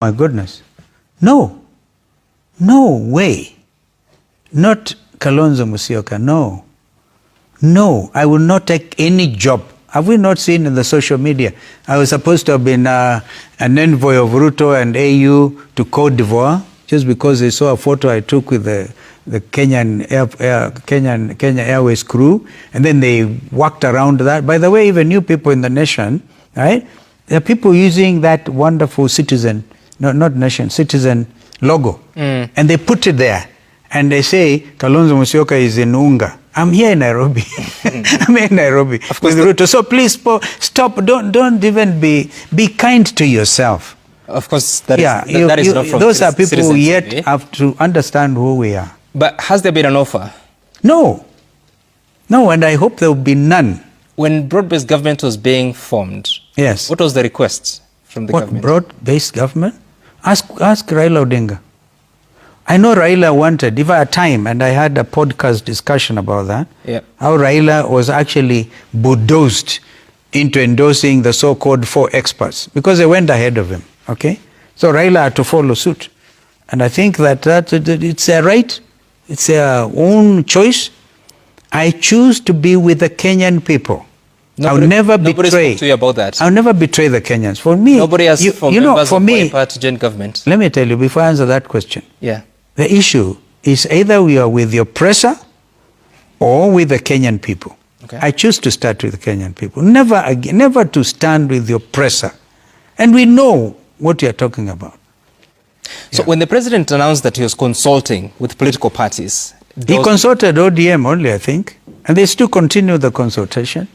My goodness. No. No way. Not Kalonzo Musyoka, no. No, I will not take any job. Have we not seen in the social media? I was supposed to have been an envoy of Ruto and AU to Cote d'Ivoire just because they saw a photo I took with the Kenya Airways crew, and then they walked around that. By the way, even new people in the nation, right? There are people using that wonderful citizen logo, and they put it there, and they say Kalonzo Musyoka is in Unga. I'm here in Nairobi. I'm here in Nairobi with Ruto. So please stop. Don't even be kind to yourself. Of course, that is not from those are people who yet have to understand who we are. But has there been an offer? No, and I hope there will be none. When broad-based government was being formed, yes, what was the request from the government? What broad-based government? Ask Raila Odinga. I know Raila wanted, if I had time, and I had a podcast discussion about that, how Raila was actually bulldozed into endorsing the so-called 4 experts because they went ahead of him, okay? So Raila had to follow suit. And I think that it's a right, it's their own choice. I choose to be with the Kenyan people. I'll never betray. Spoke to you about that. I'll never betray the Kenyans. For me, nobody has for me, to join government. Let me tell you before I answer that question. Yeah. The issue is either we are with the oppressor or with the Kenyan people. Okay. I choose to start with the Kenyan people. Never to stand with the oppressor. And we know what you're talking about. So when the president announced that he was consulting with political parties, he consulted ODM only, I think, and they still continue the consultation.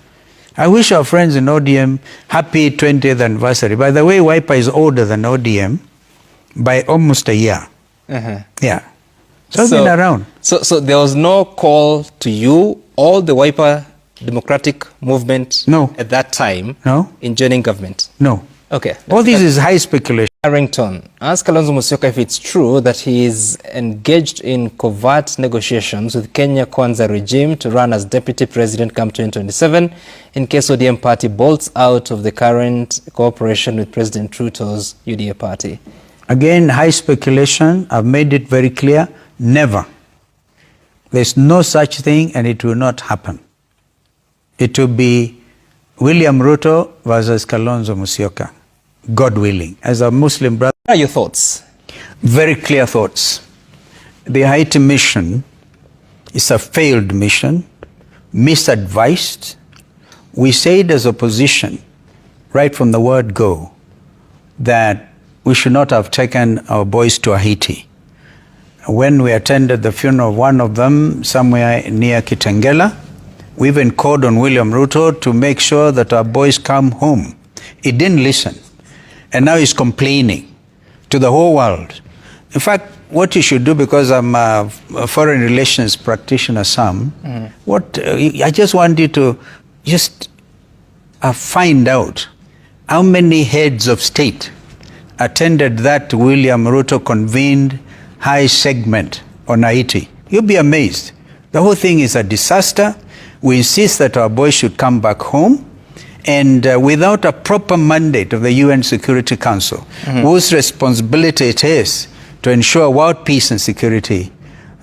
I wish our friends in ODM happy 20th anniversary. By the way, Wiper is older than ODM by almost a year. Yeah. So I've been around. So there was no call to you or the Wiper Democratic Movement at that time in joining government? No. Okay. All this is high speculation. Harrington, ask Kalonzo Musyoka if it's true that he is engaged in covert negotiations with Kenya Kwanza regime to run as deputy president come 2027 in case ODM party bolts out of the current cooperation with President Ruto'S UDA party. Again, high speculation. I've made it very clear. Never. There's no such thing, and it will not happen. It will be William Ruto versus Kalonzo Musyoka, God willing. As a Muslim brother. What are your thoughts? Very clear thoughts. The Haiti mission is a failed mission, misadvised. We said as opposition, right from the word go, that we should not have taken our boys to Haiti. When we attended the funeral of one of them somewhere near Kitengela, we even called on William Ruto to make sure that our boys come home. He didn't listen. And now he's complaining to the whole world. In fact, what you should do, because I'm a foreign relations practitioner, I just want you to just find out how many heads of state attended that William Ruto convened high segment on Haiti. You'll be amazed. The whole thing is a disaster. We insist that our boys should come back home, and without a proper mandate of the UN Security Council, whose responsibility it is to ensure world peace and security,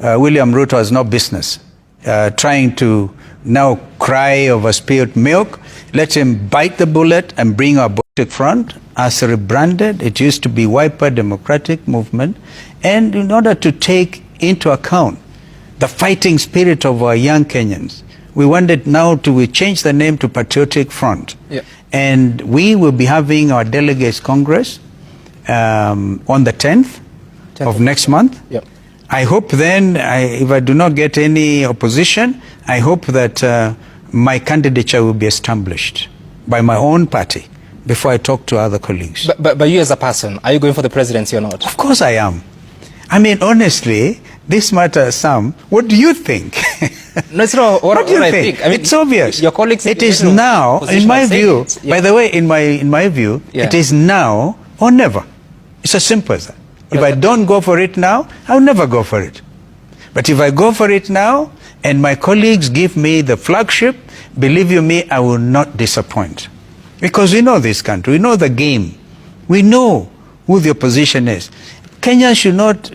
William Ruto has no business trying to now cry over spilled milk. Let him bite the bullet and bring our boys to front. As rebranded, it used to be Wiper Democratic Movement, and in order to take into account the fighting spirit of our young Kenyans, we wanted now to change the name to Patriotic Front. And we will be having our Delegates Congress on the 10th of next month. I hope then, if I do not get any opposition, I hope that my candidature will be established by my own party before I talk to other colleagues. But you as a person, are you going for the presidency or not? Of course I am. I mean, honestly, this matter, Sam, what do you think? No, it's not what do you think? I mean, it's obvious. Your colleagues. It is now, in my view, by the way, in my view, it is now or never. It's as simple as that. If I don't go for it now, I'll never go for it. But if I go for it now, and my colleagues give me the flagship, believe you me, I will not disappoint. Because we know this country, we know the game. We know who the opposition is. Kenya should not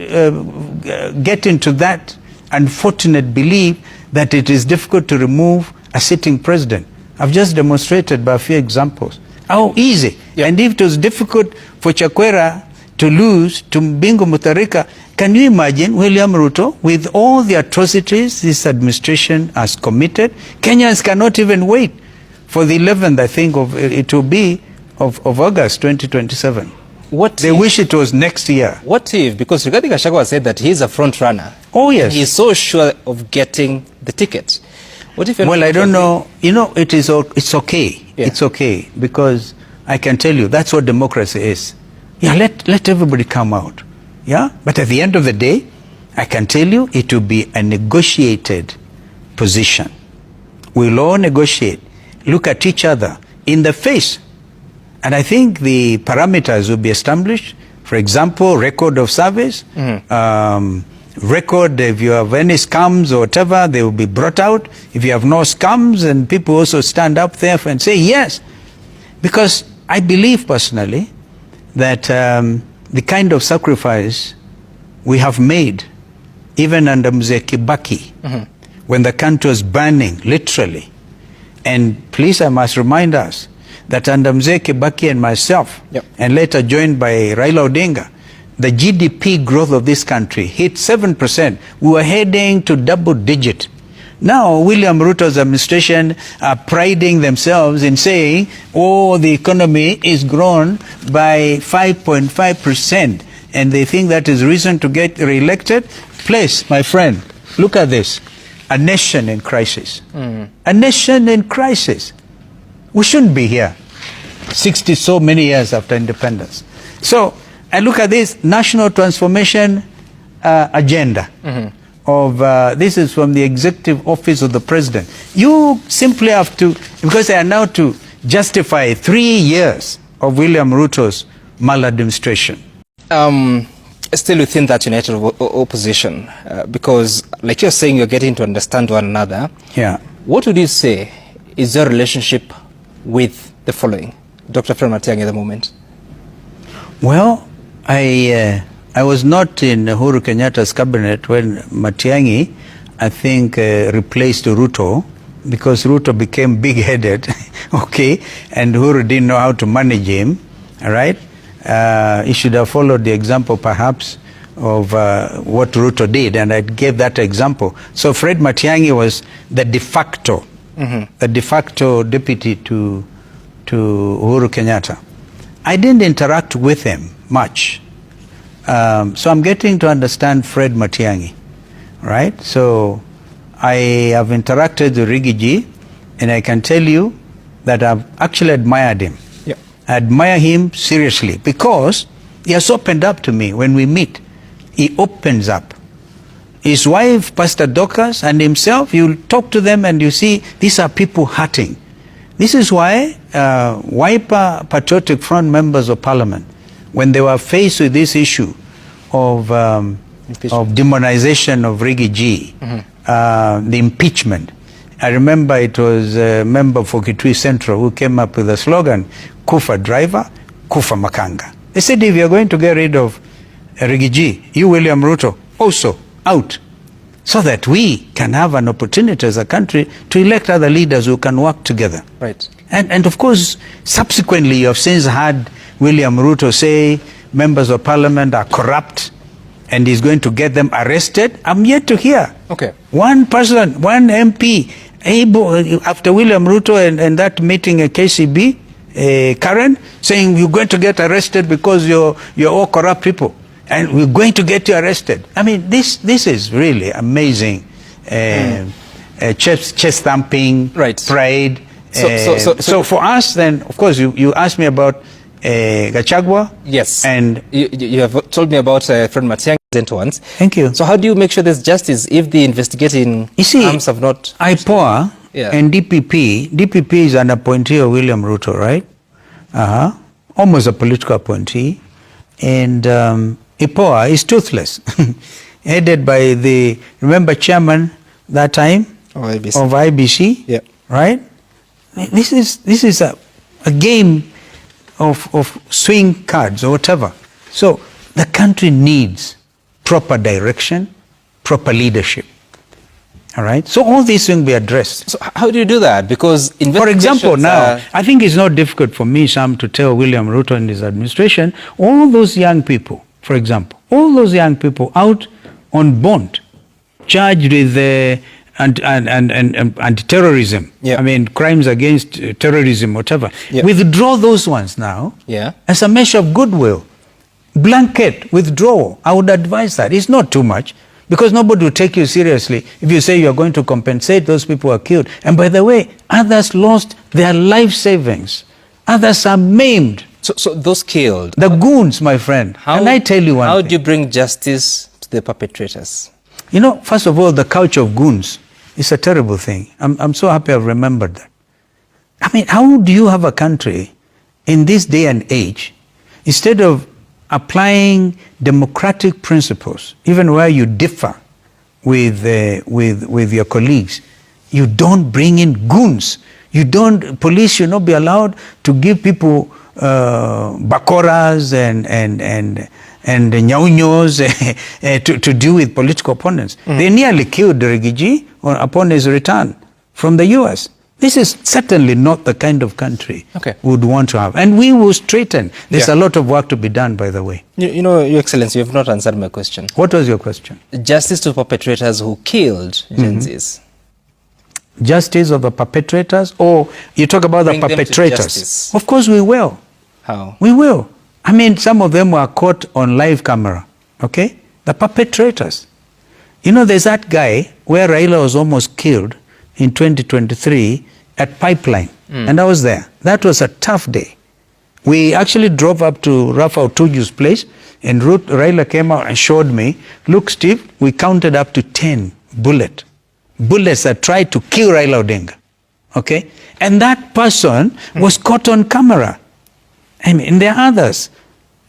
get into that unfortunate belief that it is difficult to remove a sitting president. I've just demonstrated by a few examples how easy. Yeah. And if it was difficult for Chakwera to lose to Bingu Mutharika, can you imagine William Ruto with all the atrocities this administration has committed? Kenyans cannot even wait for the 11th, I think, it will be of August 2027. They wish it was next year. What if, because Rigathi Gachagua said that he's a front runner. Oh, yes. He's so sure of getting the ticket. What if? Well, I don't know. You know, it's okay. Yeah. It's okay, because I can tell you that's what democracy is. Yeah, let everybody come out. Yeah, but at the end of the day, I can tell you it will be a negotiated position. We'll all negotiate, look at each other in the face. And I think the parameters will be established. For example, record of service, record if you have any scams or whatever, they will be brought out. If you have no scams, and people also stand up there and say yes. Because I believe personally that the kind of sacrifice we have made, even under Mzee Kibaki, when the country was burning, literally. And please, I must remind us that under Mzee Kibaki and myself, and later joined by Raila Odinga, the GDP growth of this country hit 7%. We were heading to double digit. Now, William Ruto's administration are priding themselves in saying, oh, the economy is grown by 5.5%, and they think that is reason to get re-elected. Please, my friend, look at this. A nation in crisis. A nation in crisis. We shouldn't be here 60 so many years after independence. So I look at this national transformation agenda of this is from the executive office of the president. You simply have to, because they are now to justify 3 years of William Ruto's maladministration. Still within that united opposition, because like you're saying, you're getting to understand one another. Yeah. What would you say is your relationship with the following? Dr. Fred Matiang'i at the moment. Well, I was not in Uhuru Kenyatta's cabinet when Matiang'i, I think, replaced Ruto, because Ruto became big-headed, okay, and Uhuru didn't know how to manage him, all right? He should have followed the example, perhaps, of what Ruto did, and I gave that example. So Fred Matiang'i was the de facto, the de facto deputy to Uhuru Kenyatta. I didn't interact with him much. So I'm getting to understand Fred Matiang'i, right? So I have interacted with Rigiji, and I can tell you that I've actually admired him. Yep. I admire him seriously, because he has opened up to me when we meet. He opens up. His wife, Pastor Dorcas, and himself, you'll talk to them and you see these are people hurting. This is why Wiper Patriotic Front members of Parliament, when they were faced with this issue of demonization of Rigiji, the impeachment, I remember it was a member for Kitui Central who came up with the slogan, Kufa driver, Kufa Makanga. They said, if you're going to get rid of Rigiji, you, William Ruto, also out, so that we can have an opportunity as a country to elect other leaders who can work together. Right. And of course, subsequently, you have since had William Ruto say members of parliament are corrupt and he's going to get them arrested. I'm yet to hear one person, one MP, able, after William Ruto and that meeting at KCB, Karen, saying you're going to get arrested because you're all corrupt people. And we're going to get you arrested. I mean, this is really amazing. Chest thumping, pride. So for us, then, of course, you asked me about Gachagua. Yes. And you have told me about Fred Matiang'i once. Thank you. So how do you make sure there's justice if the investigating arms have not... IPOA and DPP is an appointee of William Ruto, right? Almost a political appointee. And IPOA is toothless, headed by the, remember, chairman that time of IBC, right? This is a game of swing cards or whatever. So the country needs proper direction, proper leadership. All right. So all these things be addressed. So how do you do that? Because for example, now I think it's not difficult for me, Sam, to tell William Ruto and his administration, all those young people, for example, all those young people out on bond, charged with anti-terrorism. Yeah. I mean, crimes against terrorism, whatever. Yeah. Withdraw those ones now. Yeah. As a measure of goodwill. Blanket withdrawal. I would advise that. It's not too much. Because nobody will take you seriously if you say you're going to compensate those people who are killed. And by the way, others lost their life savings. Others are maimed. So those killed. The goons, my friend. And I tell you one thing. How do you bring justice to the perpetrators? You know, first of all, the culture of goons is a terrible thing. I'm so happy I've remembered that. I mean, how do you have a country in this day and age, instead of applying democratic principles, even where you differ with your colleagues, you don't bring in goons. Police should not be allowed to give people bakoras and nyaunyos to deal with political opponents. They nearly killed the Rigiji upon his return from the US. This is certainly not the kind of country we would want to have. And we will straighten. There's a lot of work to be done, by the way. You know, Your Excellency, you have not answered my question. What was your question? Justice to perpetrators who killed Gen Zs. Justice of the perpetrators? Or you talk about the perpetrators? Of course we will. How? We will. I mean, some of them were caught on live camera. Okay? The perpetrators. You know, there's that guy where Raila was almost killed in 2023 at Pipeline. And I was there. That was a tough day. We actually drove up to Rafa Otuju's place, and Raila came out and showed me, look, Steve, we counted up to 10 bullets that tried to kill Raila Odinga. Okay? And that person was caught on camera. I mean, and there are others.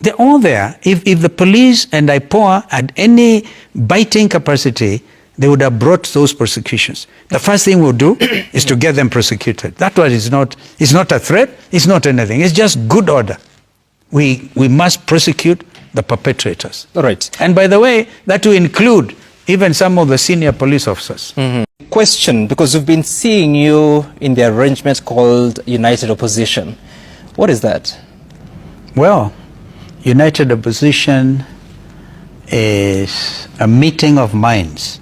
They're all there. If the police and IPOA had any biting capacity, they would have brought those prosecutions. The first thing we'll do is to get them prosecuted. That one is not a threat, it's not anything, it's just good order. We must prosecute the perpetrators. All right. And by the way, that will include even some of the senior police officers. Question, because we've been seeing you in the arrangement called United Opposition. What is that? Well, United Opposition is a meeting of minds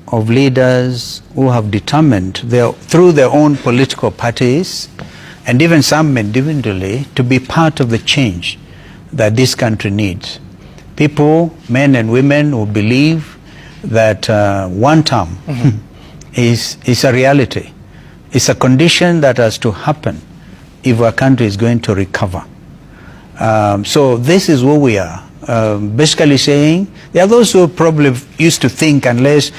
of leaders who have determined through their own political parties and even some individually to be part of the change that this country needs. People, men and women, who believe that one term is a reality. It's a condition that has to happen if our country is going to recover. So this is what we are. Basically saying, there are those who probably used to think unless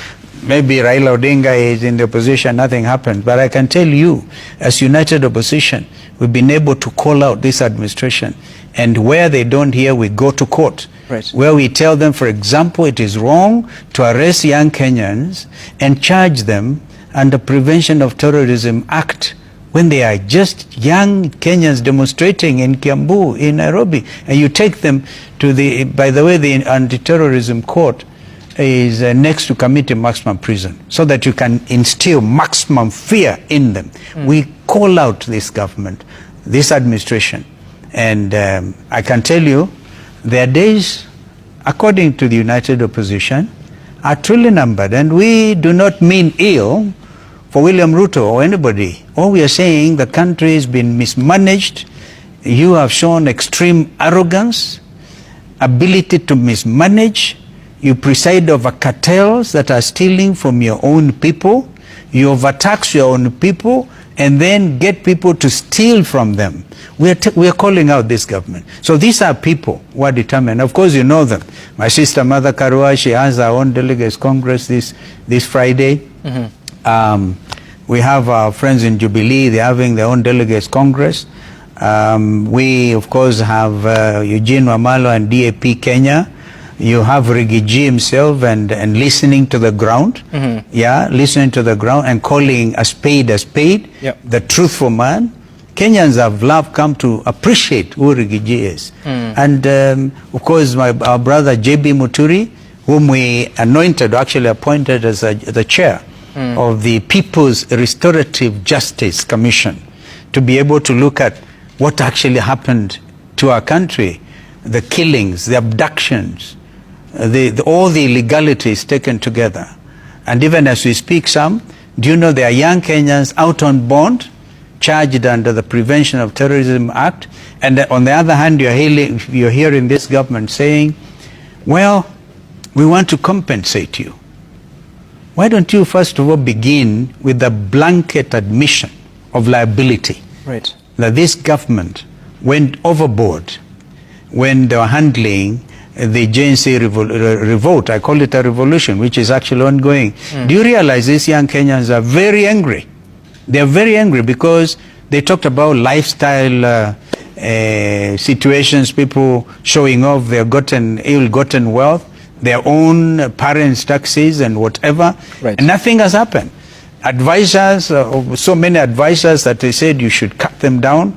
maybe Raila Odinga is in the opposition, nothing happens. But I can tell you, as United Opposition, we've been able to call out this administration. And where they don't hear, we go to court. Right. Where we tell them, for example, it is wrong to arrest young Kenyans and charge them under Prevention of Terrorism Act when they are just young Kenyans demonstrating in Kiambu, in Nairobi. And you take them to by the way, the anti-terrorism court is next to Committee Maximum Prison, so that you can instill maximum fear in them. We call out this government, this administration, and I can tell you, their days, according to the United Opposition, are truly numbered, and we do not mean ill for William Ruto or anybody. All we are saying, the country has been mismanaged. You have shown extreme arrogance, ability to mismanage. You preside over cartels that are stealing from your own people. You overtax your own people and then get people to steal from them. We are calling out this government. So these are people who are determined. Of course, you know them. My sister, Mother Karua, she has her own delegates congress this Friday. We have our friends in Jubilee. They're having their own delegates congress. We, of course, have Eugene Wamalo and DAP Kenya. You have Rigiji himself and listening to the ground. Yeah, listening to the ground and calling a spade, the truthful man. Kenyans have come to appreciate who Rigiji is. And of course, our brother J.B. Muturi, whom we anointed, actually appointed as the chair of the People's Restorative Justice Commission, to be able to look at what actually happened to our country, the killings, the abductions, all the illegalities taken together. And even as we speak, do you know there are young Kenyans out on bond, charged under the Prevention of Terrorism Act, and on the other hand, you're hearing this government saying, well, we want to compensate you. Why don't you first of all begin with the blanket admission of liability? Right. That this government went overboard when they were handling the JNC revolt. I call it a revolution, which is actually ongoing. Do you realize these young Kenyans are very angry? They are very angry because they talked about lifestyle situations, people showing off their ill-gotten wealth, their own parents' taxes and whatever. Right. And nothing has happened. Advisors, so many advisors that they said you should cut them down.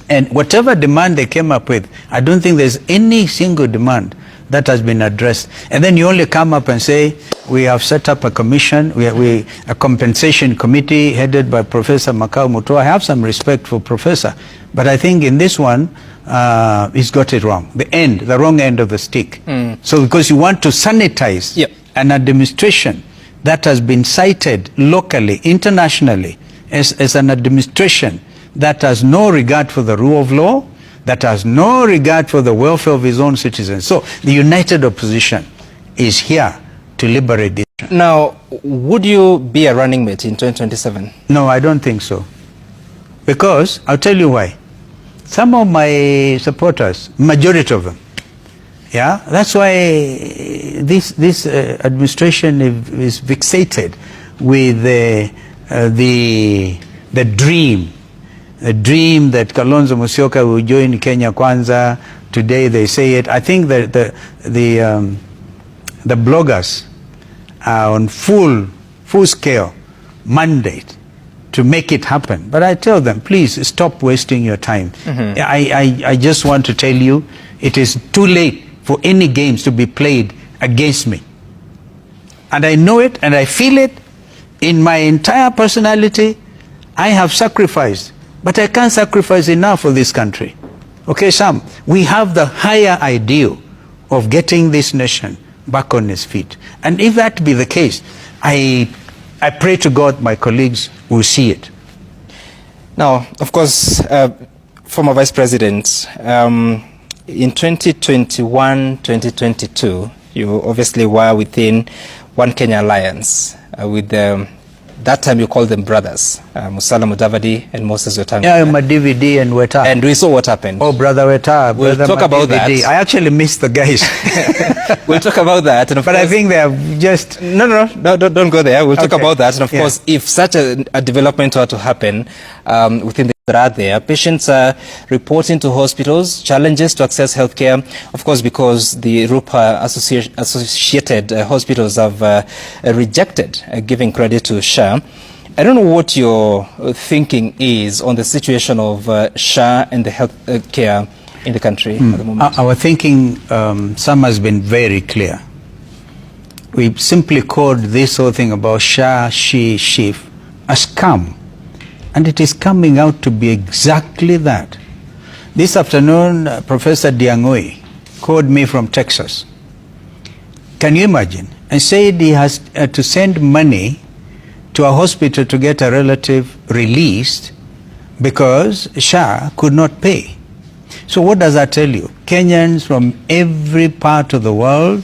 And whatever demand they came up with, I don't think there's any single demand that has been addressed. And then you only come up and say, we have set up a commission, a compensation committee headed by Professor Makau Mutua. I have some respect for Professor, but I think in this one, he's got it wrong. The wrong end of the stick. So because you want to sanitize an administration that has been cited locally, internationally, as an administration that has no regard for the rule of law, that has no regard for the welfare of his own citizens. So the united opposition is here to liberate this. Now, would you be a running mate in 2027? No, I don't think so. Because, I'll tell you why. Some of my supporters, majority of them, that's why this administration is fixated with the dream. A dream that Kalonzo Musyoka will join Kenya Kwanza. Today they say it. I think that the bloggers are on full scale mandate to make it happen. But I tell them, please stop wasting your time. I just want to tell you, it is too late for any games to be played against me. And I know it and I feel it in my entire personality. I have sacrificed. But I can't sacrifice enough for this country. Okay, Sam, we have the higher ideal of getting this nation back on its feet. And if that be the case, I pray to God my colleagues will see it. Now, of course, former Vice President, in 2021, 2022, you obviously were within One Kenya Alliance with that time you called them brothers, Musalia Mudavadi and Moses Wetangula. Yeah, Madividi and Weta. And we saw what happened. Oh, Brother Weta. We'll talk about that. I actually missed the guys. We'll talk about that. And of but course, I think they have just... No, don't go there. We'll talk about that. And of course, if such a development were to happen within the there, patients are reporting to hospitals challenges to access healthcare, of course, because the RUPA associated hospitals have rejected giving credit to SHA. I don't know what your thinking is on the situation of SHA and the health care in the country at the moment. Our thinking, Sam, has been very clear. We simply called this whole thing about SHA, SHIF a scam. And it is coming out to be exactly that. This afternoon, Professor Diang'ui called me from Texas. Can you imagine? And said he has to send money to a hospital to get a relative released because SHA could not pay. So what does that tell you? Kenyans from every part of the world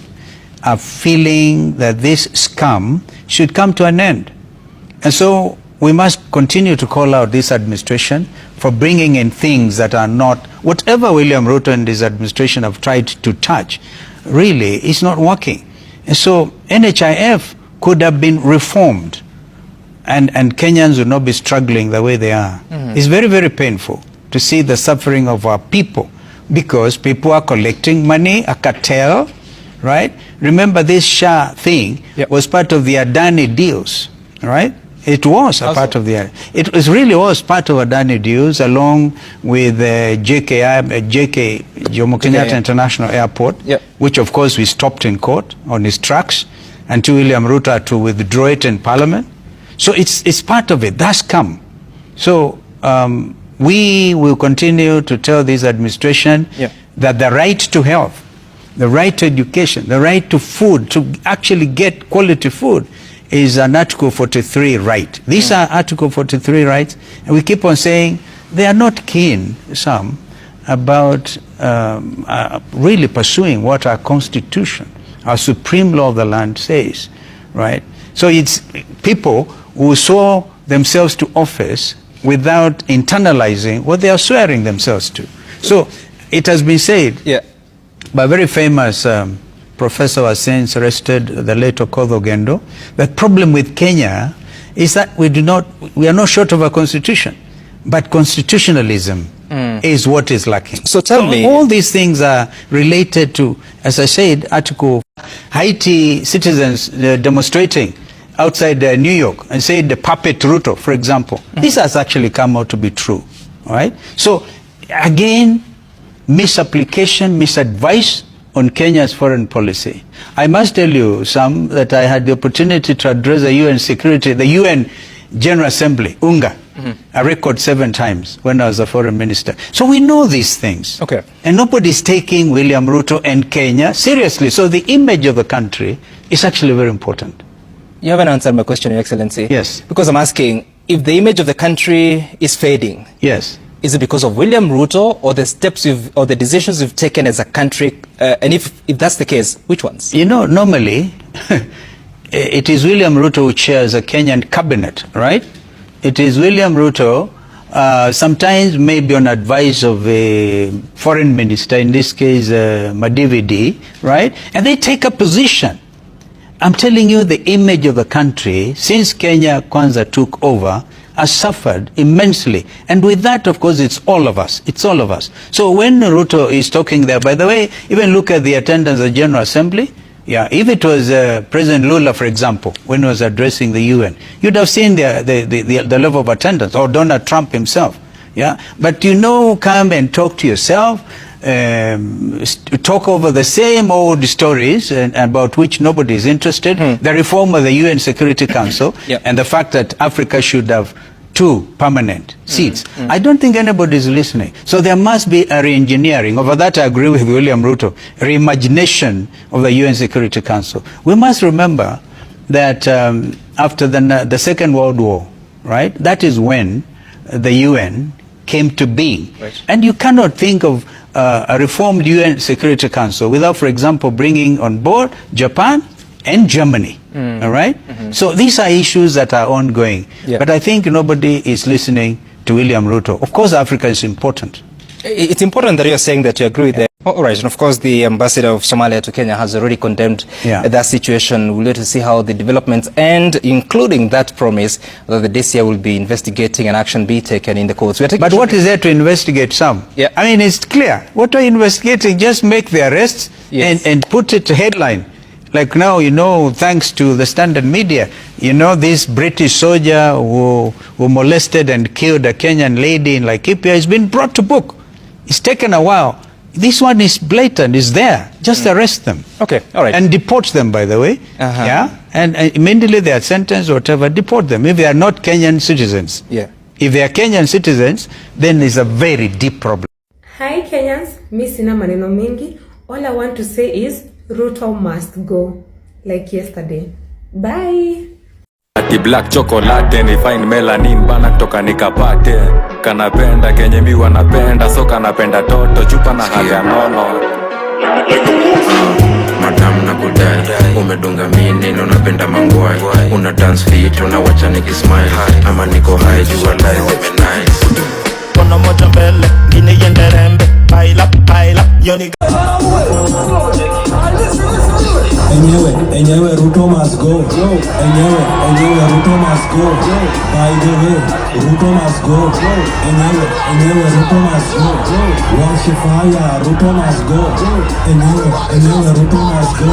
are feeling that this scam should come to an end. And so we must continue to call out this administration for bringing in things that are not, whatever William Ruto and his administration have tried to touch, really is not working. And so NHIF could have been reformed and Kenyans would not be struggling the way they are. It's very, very painful to see the suffering of our people because people are collecting money, a cartel, right? Remember this SHA thing was part of the Adani deals, right? It was a part of the. It really was part of Adani deals, along with JK Jomo Kenyatta International Airport, which of course we stopped in court on his tracks until William Ruto had to withdraw it in Parliament. So it's part of it. That's come. So we will continue to tell this administration that the right to health, the right to education, the right to food, to actually get quality food, is an Article 43 right. These are Article 43 rights, and we keep on saying they are not keen, some, about really pursuing what our Constitution, our supreme law of the land says, right? So it's people who saw themselves to office without internalizing what they are swearing themselves to. So it has been said by a very famous professor was since arrested, the late Okoth Ogendo. The problem with Kenya is that we are not short of a constitution, but constitutionalism is what is lacking. So tell me, all these things are related to, as I said, Article Haiti citizens demonstrating outside New York and say the puppet Ruto, for example. This has actually come out to be true. All right. So again, misapplication, misadvice on Kenya's foreign policy. I must tell you, Sam, that I had the opportunity to address the UN General Assembly, UNGA, a record 7 times when I was a foreign minister. So we know these things. Okay. And nobody's taking William Ruto and Kenya seriously. So the image of the country is actually very important. You haven't answered my question, Your Excellency. Yes. Because I'm asking, if the image of the country is fading, yes, is it because of William Ruto or the steps or the decisions you've taken as a country? And if that's the case, which ones? You know, normally, it is William Ruto who chairs a Kenyan cabinet, right? It is William Ruto, sometimes maybe on advice of a foreign minister, in this case, Madividi, right? And they take a position. I'm telling you, the image of the country, since Kenya Kwanza took over, has suffered immensely. And with that, of course, it's all of us. It's all of us. So when Ruto is talking there, by the way, even look at the attendance at the General Assembly. Yeah, if it was President Lula, for example, when he was addressing the UN, you'd have seen the level of attendance, or Donald Trump himself. Yeah, but come and talk to yourself, talk over the same old stories and about which nobody is interested. The reform of the UN Security Council and the fact that Africa should have 2 permanent seats. I don't think anybody is listening. So there must be a re-engineering. Over that, I agree with William Ruto. Reimagination of the UN Security Council. We must remember that after the Second World War, right, that is when the UN came to being. Right. And you cannot think of a reformed UN Security Council without, for example, bringing on board Japan and Germany. All right? So these are issues that are ongoing. But I think nobody is listening to William Ruto. Of course, Africa is important. It's important that you're saying that you agree with that. All right, and of course the ambassador of Somalia to Kenya has already condemned that situation. We'll need to see how the developments end, including that promise that the DCI will be investigating and action be taken in the courts. But what is there to investigate, Sam? I mean, it's clear. What are you investigating? Just make the arrests and put it to headline. Like now, thanks to the Standard media, this British soldier who molested and killed a Kenyan lady in Laikipia has been brought to book. It's taken a while. This one is blatant, is there. Just arrest them. Okay, all right. And deport them, by the way. Yeah? And immediately they are sentenced or whatever, deport them if they are not Kenyan citizens. If they are Kenyan citizens, then it's a very deep problem. Hi Kenyans, mi sina maneno mingi. All I want to say is Ruto must go, like yesterday. Bye. Ati black chocolate ni fine melanin bana kutoka nikapate. Kanapenda kenye mi wanapenda, so kanapenda toto chupa na haga nono. Madam na kudai, umedunga mini na unapenda mangwai. Una dance fit, unawacha nikismile. Ama niko high, jua life nice. Kono moja mbele, ngine yenderembe. Pile up, yoni. enyewe Ruto must go. Enyewe Ruto must go. By the way, Ruto must go. Enyewe Ruto must go. Wash your fire, Ruto must go. Enyewe Ruto must go.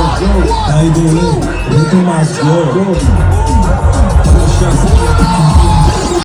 By the way, Ruto must go.